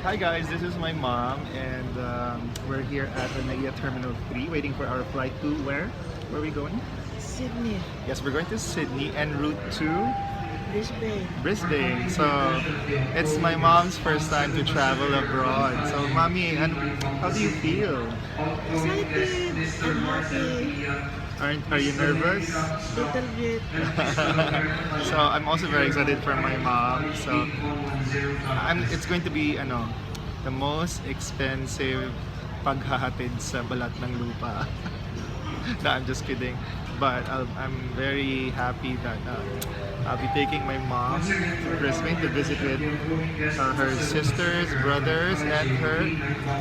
Hi guys, this is my mom and we're here at the Naiya Terminal 3 waiting for our flight to where? Where are we going? Sydney, Yes, we're going to Sydney en route to Brisbane. Brisbane. So it's my mom's first time to travel abroad. So mommy, and how do you feel? Excited and happy. Are you nervous? Little bit. So I'm also very excited for my mom. So it's going to be the most expensive paghahatid sa balat ng lupa. No, I'm just kidding. But I'm very happy that I'll be taking my mom to Brisbane to visit with her sisters, brothers, and her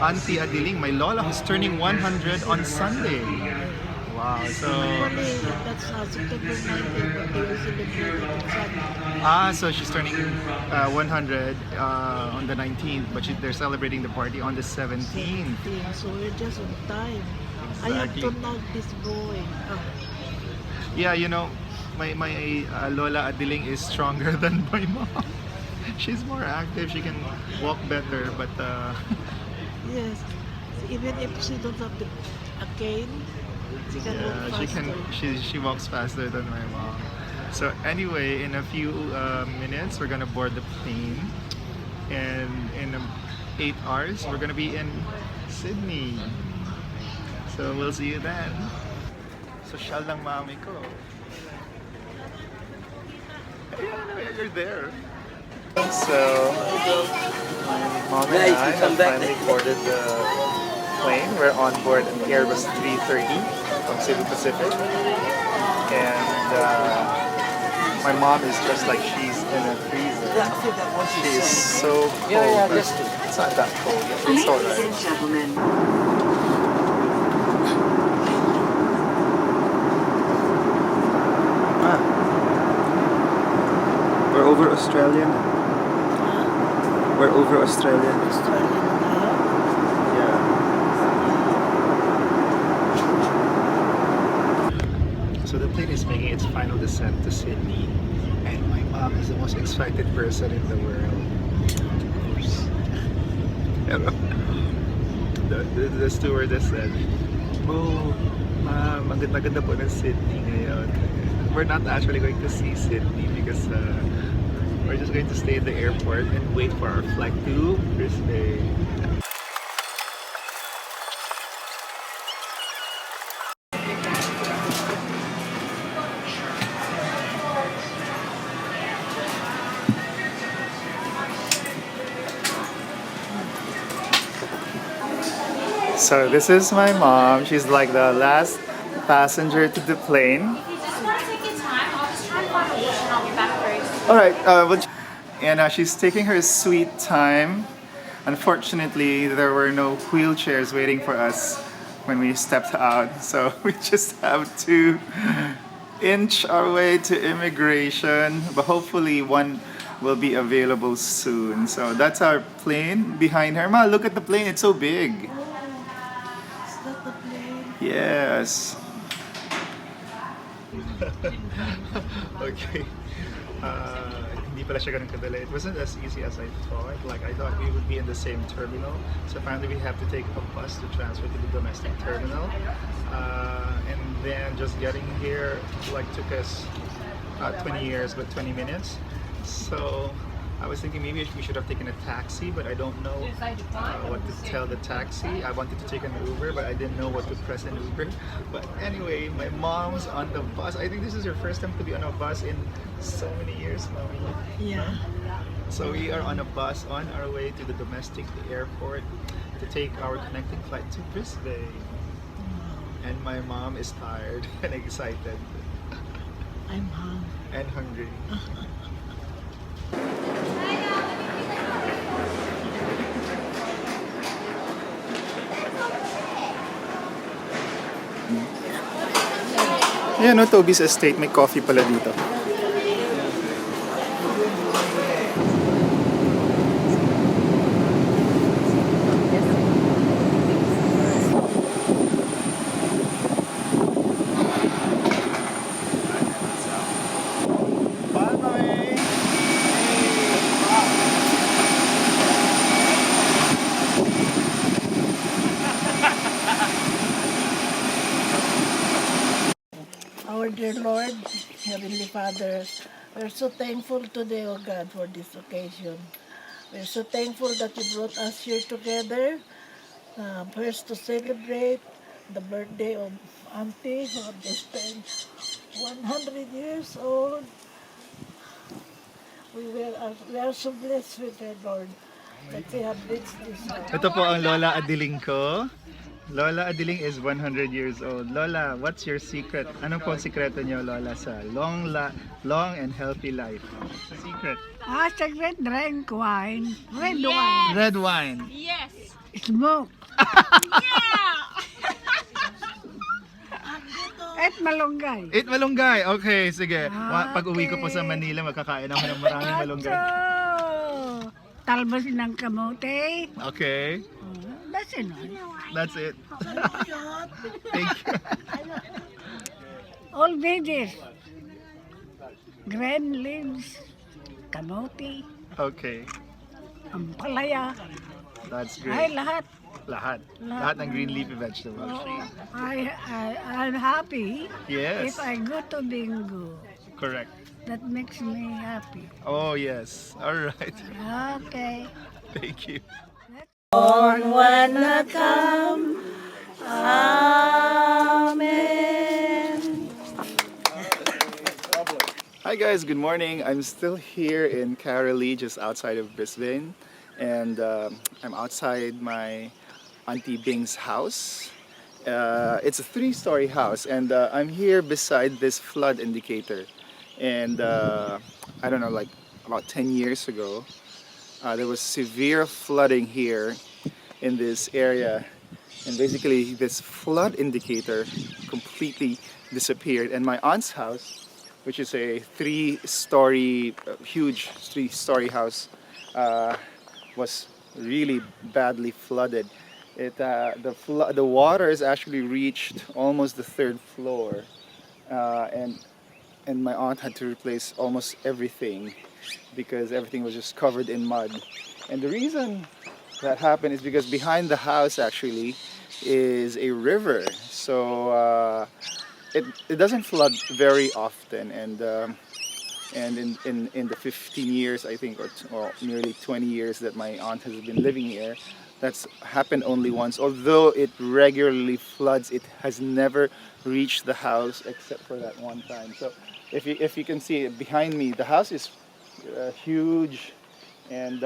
Auntie Adeling, my lola, who's turning 100 on Sunday. Wow, so... Actually, that's September 19th, but they will celebrate it on Sunday. So she's turning 100 on the 19th, but they're celebrating the party on the 17th. Yeah, so we're just on time. I have to Exactly. knock this boy. Yeah, my Lola Adeling is stronger than my mom. She's more active. She can walk better, but Yes. Even if she don't have a cane, she can walk yeah, faster. she walks faster than my mom. So anyway, in a few minutes, we're gonna board the plane, and in 8 hours, we're gonna be in Sydney. So we'll see you then. Social lang mami ko. Yeah, you're there. So, my mom and I have finally boarded the plane. We're on board Airbus 330 from Cebu Pacific. And my mom is just like she's in a freezer. She is so cold. But it's not that cold. It's alright. We're over Australian. We're over Australian. Australian tayo. Yeah. So the plane is making its final descent to Sydney, and my mom is the most excited person in the world. Pero, the stewardess said, "Oh, ma'am, ang ganda-ganda po ng Sydney ngayon." We're not actually going to see Sydney because we're just going to stay at the airport and wait for our flight to Brisbane. So this is my mom. She's like the last passenger to the plane. If you just want to take your time, I'll just try and find a bush and I'll be back very soon. All right, and she's taking her sweet time. Unfortunately, there were no wheelchairs waiting for us when we stepped out, so we just have to inch our way to immigration. But hopefully, one will be available soon. So that's our plane behind her. Ma, look at the plane; it's so big. Is that the plane? Yes. Okay. Hindi pala siya ganun kadali. It wasn't as easy as I thought. Like, I thought we would be in the same terminal. So apparently we have to take a bus to transfer to the domestic terminal. And then just getting here took us 20 years, but 20 minutes. So I was thinking maybe we should have taken a taxi, but I don't know what to tell the taxi. I wanted to take an Uber, but I didn't know what to press an Uber. But anyway, my mom's on the bus. I think this is her first time to be on a bus in so many years, Mommy. Yeah. So we are on a bus on our way to the domestic airport to take our connecting flight to Brisbane. And my mom is tired and excited I'm hungry. and hungry. Yeah, no, Toby's Estate. May coffee pala dito. dear Lord, Heavenly Father, we're so thankful today, oh God, for this occasion. We're so thankful that you brought us here together, first to celebrate the birthday of Auntie, who have just turned 100 years old. We are so blessed with her, Lord, that we have reached this hour. Ito po ang Lola Adeling ko. Lola Adeling is 100 years old. Lola, what's your secret? Ano po ang sikreto niyo, Lola, sa long and healthy life? Secret. Secret drink wine, red Red wine. Yes. smoke, at malunggay. Eat malunggay. Okay, sige. Ah, Pag uwi ko po sa okay. Manila, magkakain ako ng maraming malunggay. Talbos ng kamote. Okay. That's enough. That's it. Thank you. All veggies. Green leaves, kamote, Okay. ampalaya. That's Ay, great. lahat. Lahat. Lahat ng green leafy vegetables. I'm happy Yes. if I go to bingo. Correct. That makes me happy. Oh, yes. All right. Okay. Thank you. On wanna come, amen. Hi guys, good morning. I'm still here in Carolee, just outside of Brisbane, and I'm outside my Auntie Bing's house. It's a 3-story house, and I'm here beside this flood indicator. And I don't know, like about 10 years ago, there was severe flooding here in this area, and basically this flood indicator completely disappeared. And my aunt's house, which is a 3-story, huge 3-story house, was really badly flooded. The waters actually reached almost the 3rd floor, and my aunt had to replace almost everything because everything was just covered in mud. And the reason that happened is because behind the house actually is a river, so it doesn't flood very often, and in the 15 years I think, or nearly 20 years that my aunt has been living here, that's happened only once. Although it regularly floods, it has never reached the house except for that one time. So if you can see behind me, the house is huge, and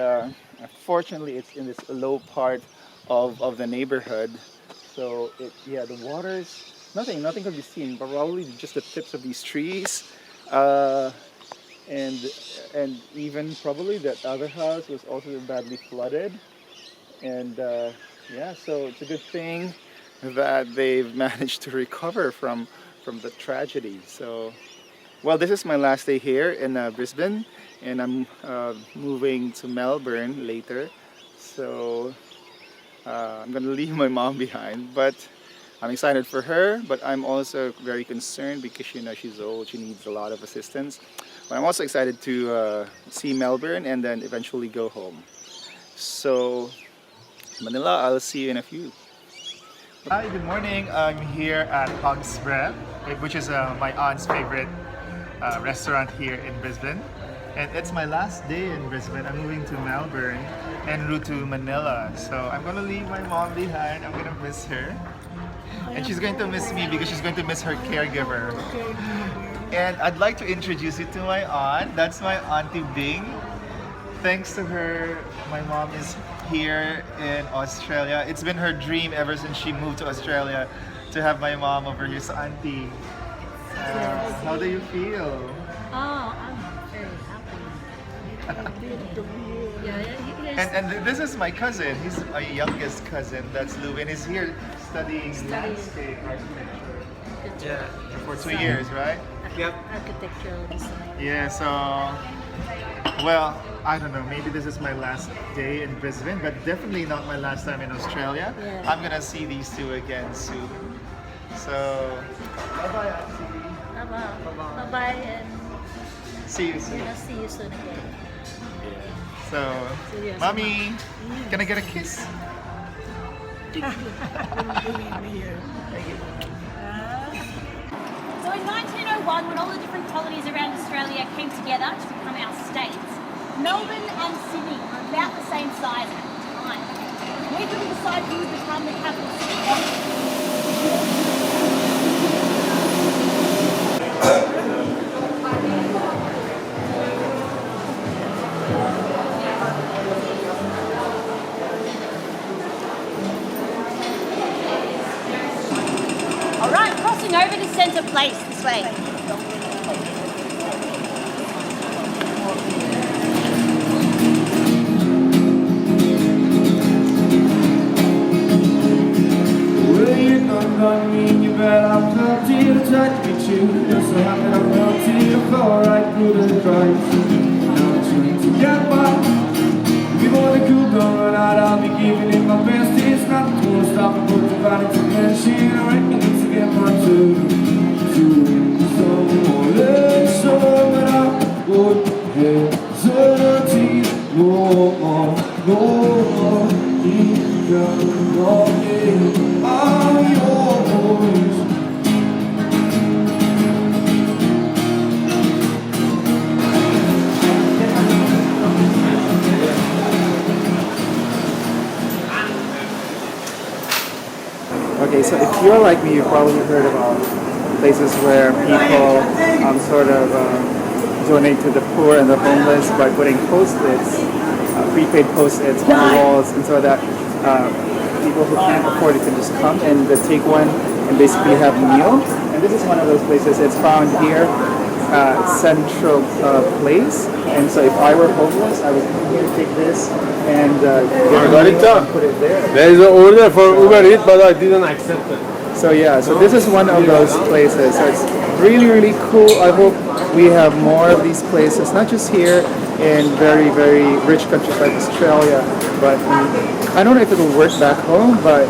fortunately it's in this low part of the neighborhood. So the waters, nothing could be seen, but probably just the tips of these trees, and even probably that other house was also badly flooded. And so it's a good thing that they've managed to recover from the tragedy. So, well, this is my last day here in Brisbane, and I'm moving to Melbourne later. So I'm gonna leave my mom behind, but I'm excited for her, but I'm also very concerned because she's old, she needs a lot of assistance. But I'm also excited to see Melbourne and then eventually go home. So Manila, I'll see you in a few. Hi, good morning. I'm here at Hog's Breath, which is my aunt's favorite restaurant here in Brisbane. And it's my last day in Brisbane. I'm moving to Melbourne en route to Manila. So I'm gonna leave my mom behind. I'm gonna miss her. And she's going to miss me because she's going to miss her caregiver. And I'd like to introduce you to my aunt. That's my Auntie Bing. Thanks to her, my mom is here in Australia. It's been her dream ever since she moved to Australia to have my mom over here. So Auntie, how do you feel? Oh, I'm very happy. And this is my cousin. He's my youngest cousin. That's Lewin. He's here studying landscape architecture. Yeah. For 2 years, right? Yep. Architectural design. Yeah, so, well, I don't know, maybe this is my last day in Brisbane, but definitely not my last time in Australia. Yeah. I'm gonna see these two again soon. So, bye-bye, Auntie. Bye-bye. Bye-bye, and See you soon. I'll see you soon again. So, Mommy, can I get a kiss? So So in 1901, when all the different colonies around Australia came together to become our states, Melbourne and Sydney were about the same size at the time. We couldn't decide who would become the capital city. All right, crossing over to Centre Place this way. Well, you don't mean you bet I felt till the touch me too. Just so happened I felt till the fall right through the cracks. Now I'm trying to get by. Before the cool don't run out, I'll be giving it my best. It's not cool to stop and put the body to mention. I reckon it's to get my two. Someone else, but I would hesitate no more, no more. Deep down, walking on yours. Okay, so if you're like me, you've probably heard about places where people sort of donate to the poor and the homeless by putting post-its, prepaid post-its on the walls, and so that people who can't afford it can just come and take one and basically have a meal. And this is one of those places. It's found here, Central Place. And so if I were homeless, I would come here, take this, and got it done. put it there. There is an order for Uber Eats, but I didn't accept it. So yeah, so this is one of those places. So it's really, really cool. I hope we have more of these places, not just here in very, very rich countries like Australia, but I don't know if it'll work back home, but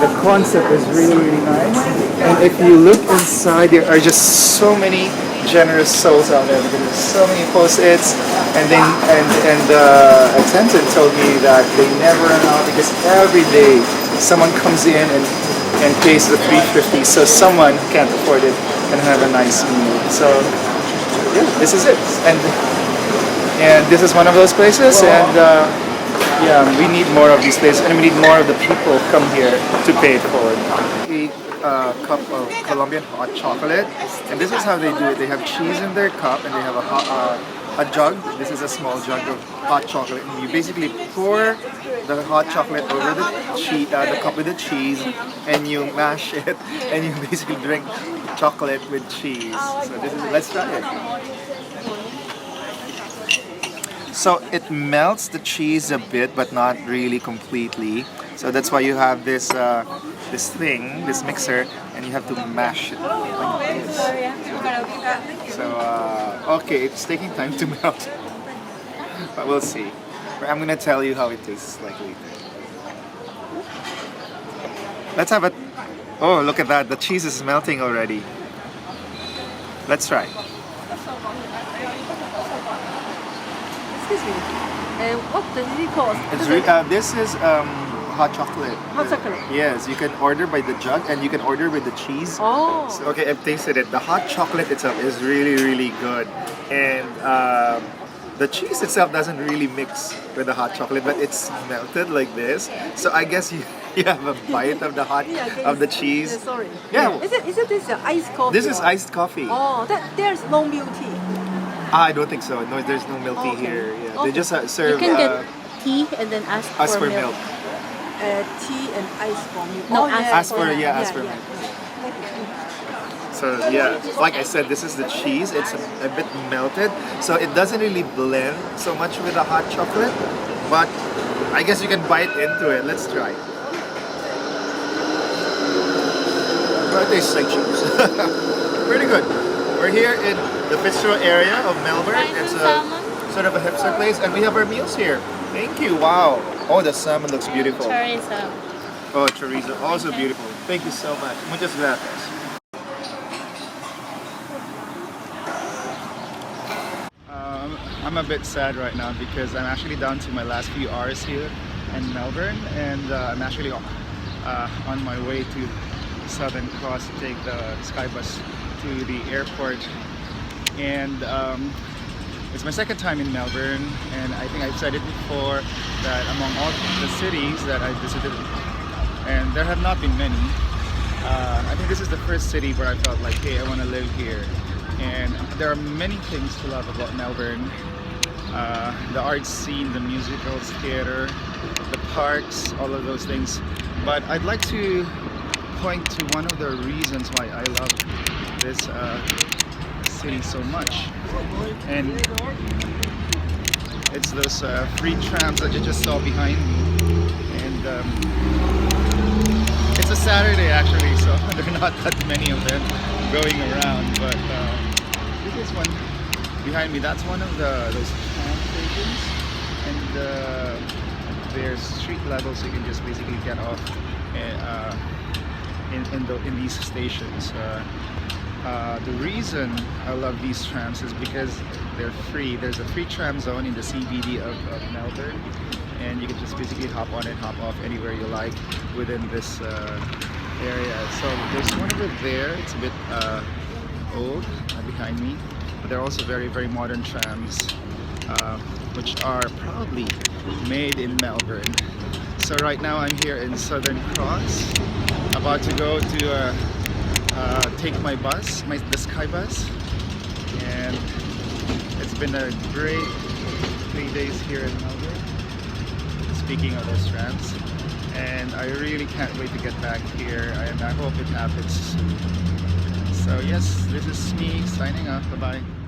the concept is really, really nice. And if you look inside, there are just so many generous souls out there because there's so many post-its, and then the attendant told me that they never run out because every day someone comes in and pays the $3.50, so someone who can't afford it can have a nice meal. So yeah, this is it, and this is one of those places, and yeah, we need more of these places, and we need more of the people come here to pay it forward. A cup of Colombian hot chocolate, and this is how they do it. They have cheese in their cup, and they have a jug. This is a small jug of hot chocolate, and you basically pour the hot chocolate over the cup with the cheese, and you mash it, and you basically drink chocolate with cheese. So this is, let's try it. So it melts the cheese a bit, but not really completely. So that's why you have this this mixer, and you have to mash it like this. So okay, it's taking time to melt, but we'll see. I'm gonna tell you how it tastes like later. Let's have a. Oh, look at that! The cheese is melting already. Let's try. Excuse me. What does it cost? This is hot chocolate. Hot chocolate. Yes, you can order by the jug, and you can order with the cheese. Oh. So, okay, I've tasted it. The hot chocolate itself is really, really good, and the cheese itself doesn't really mix with the hot chocolate, but it's melted like this. So I guess you have a bite of the of the cheese. Sorry. Yeah. Is it this iced coffee? This is iced coffee. Oh, there's no milk tea. I don't think so. No, there's no milk tea here. Yeah, Okay. they just serve. You can get tea and then ask for milk. Tea and ice for milk. No, Ask for milk. So yeah, like I said, this is the cheese. It's a bit melted, so it doesn't really blend so much with the hot chocolate. But I guess you can bite into it. Let's try. Well, it tastes like cheese. Pretty good. We're here in the Fitzroy area of Melbourne. It's a sort of a hipster place, and we have our meals here. Thank you. Wow. Oh, the salmon looks beautiful. Chorizo. Oh, chorizo, also beautiful. Thank you so much. Muchas gracias. I'm a bit sad right now because I'm actually down to my last few hours here in Melbourne, and I'm actually on my way to Southern Cross to take the Skybus to the airport, and it's my second time in Melbourne, and I think I've said it before that among all the cities that I visited, and there have not been many, I think this is the first city where I felt like, hey, I want to live here. And there are many things to love about Melbourne. The art scene, the musicals, theater, the parks, all of those things. But I'd like to point to one of the reasons why I love this city so much. And it's those free trams that you just saw behind me. And it's a Saturday actually, so there are not that many of them going around. But this is one behind me. That's one of those tram stations, and there's street level, so you can just basically get off in these stations. The reason I love these trams is because they're free. There's a free tram zone in the CBD of Melbourne, and you can just basically hop on and hop off anywhere you like within this area. So there's one over there. It's a bit old behind me, but they're also very, very modern trams, which are probably made in Melbourne. So right now I'm here in Southern Cross, about to go to take my bus, the Sky Bus, and it's been a great 3 days here in Melbourne, speaking of those trams, and I really can't wait to get back here, and I hope it happens soon. So yes, this is me signing off. Bye bye.